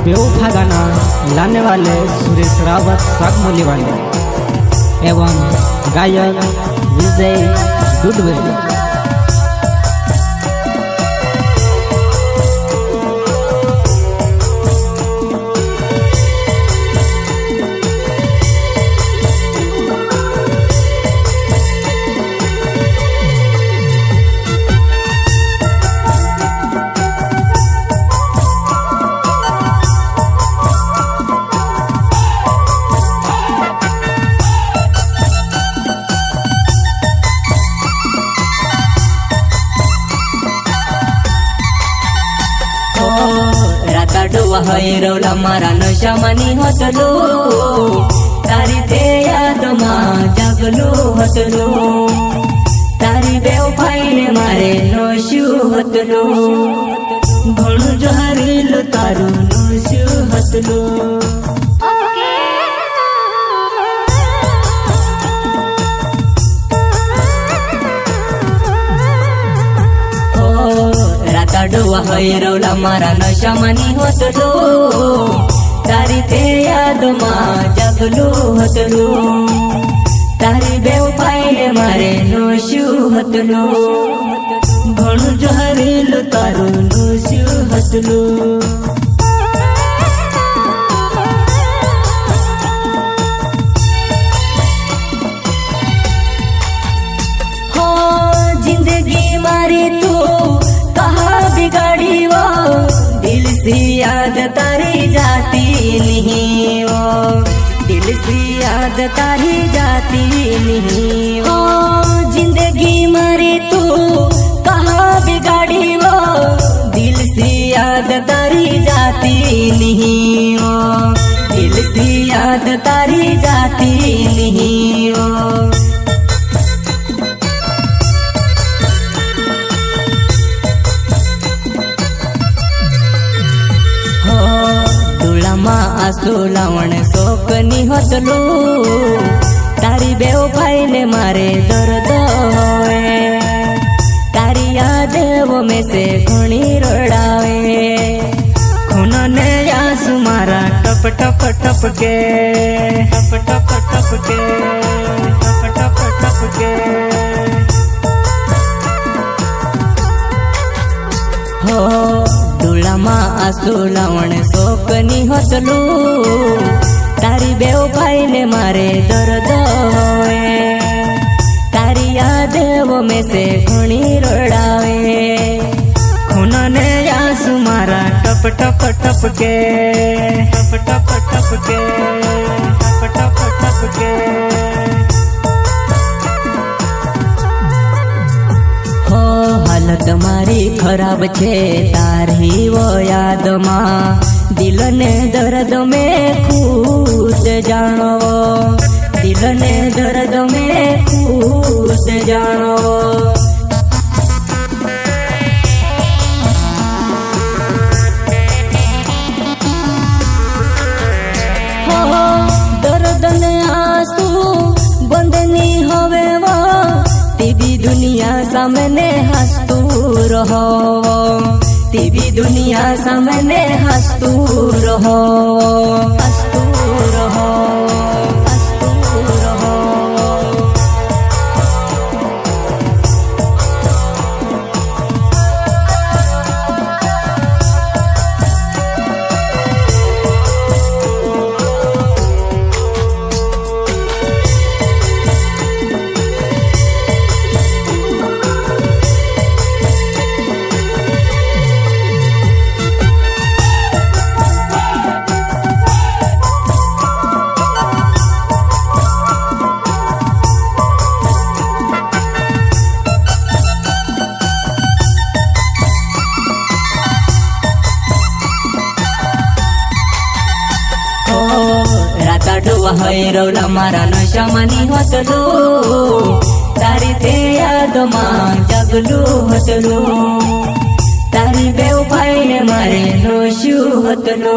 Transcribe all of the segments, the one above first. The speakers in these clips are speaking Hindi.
बेवफा गाना लाने वाले सुरेश रावत सागमोली वाले एवं गायक विजय दुडवे। हैरवला मारा नशा मनी होतलो तारी ते याद मा जागलो होतलो तारी बेवफाई ने मारे नोशू होतलो घणु जो हरिलो तारू नोशू होतलो। डोवा हैरवला मारा नशा मनी होतलो तारी ते याद मा जागलो होतलो तारी बेवफाई ने मारे नोशू होतलो घणु जो हरिलो तारू नोशू होतलो। हो जिंदगी मारी तू बिगाड़ी वो दिल से याद तारी जाती नहीं वो दिल से याद तारी जाती नहीं वो जिंदगी मारी तू कहाँ बिगाड़ी वो दिल से याद तारी जाती नहीं वो दिल से याद तारी जाती नहीं वो। आंसू लावण शोकनी होतलो तारी बेवफाई ने मारे दर्द होए तारी यादें में से घणी रड़ावे खून ने आंसू मारा टप टप टप के टप टप टप के टप टप टप के। हो डोळामा आंसू लावण शोकनी होतलो तारी बेवफाई ने मारे दर्द होए तारी यादें में से घणी रड़ावे खून ने आंसू मारा टप टप टप के टप टप टप के टप टप टप के। हो हालत मारी खराब छे तारी वो याद मां दिल ने दर्द में खुद जानो दिल ने दर्द में खुद जानो। हो दर्द ने आंसू बंद नहीं होवे वो तेरी दुनिया सामने हंसतू रहो तेरी दुनिया सामने हंसतू रहो हंसतू रहो हंसतू रहो। डोवा हैरवला मारा नशा मनी होतलो तारी ते याद मा जागलो होतलो तारी बेवफाई ने मारे नोशू होतलो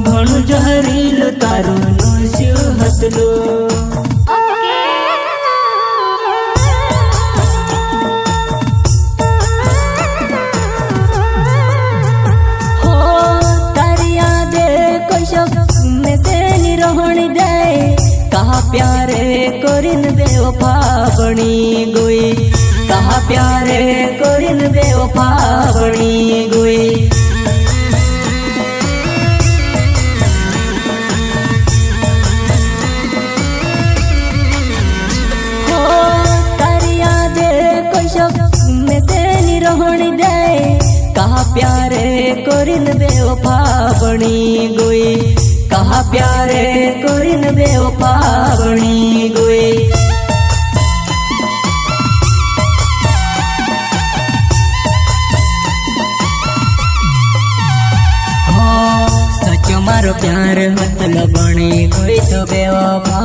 घणु जो हरिलो तारू नोशू होतलो। हो तारी बेवफा बनी गई, कहा प्यारे करिन बेवफा बनी गई। हो तारी यादे कैशक में से निरोहण दे, कहा प्यारे करिन बेवफा बनी गई, कहा प्यारे करिन बेवफा बनी गई। हो सचो मारो प्यार मतलब बनी गई तो बेवफा,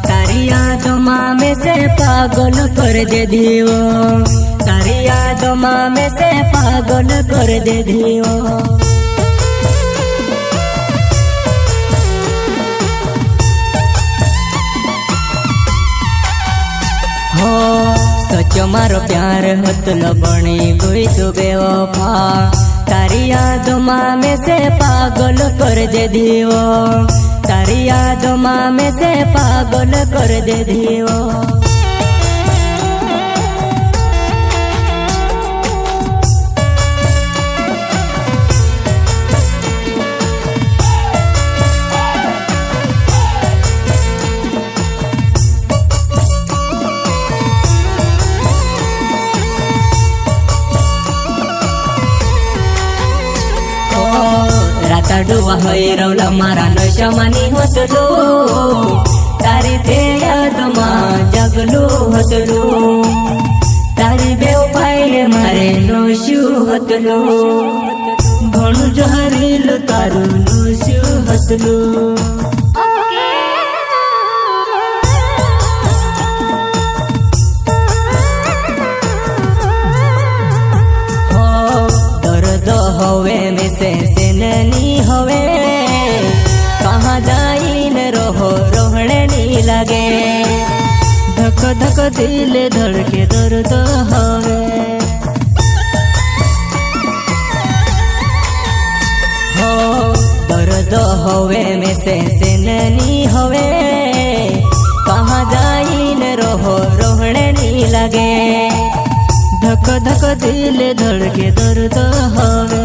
तारी यादों में से पागल कर दे दियो, तारी यादों में से पागल कर दे दियो। हो सचो मारो प्यार मतलब बनी गई तो बेवफा, तारी यादों में से पागल कर दे दियो, तारी यादों में से पागल कर दे दियो। राताडुवा हैरवला मारा नशामानी होतलो, तारी ते यादमा जगलो होतलो, तारी बेवफाईले मारे नोशू होतलो, घणु जहरीलो तारू नोशू होतलो। दर्द हवे में से ननी हवे, कहाँ जाइन रहो रोहणे नी लगे, धक धक दिल धड़के दर्द हवे। हो दर्द हवे में से ननी हवे, कहाँ जाइन रहो रोहणे नी लगे, धक धक दिल धड़के दर्द हवे।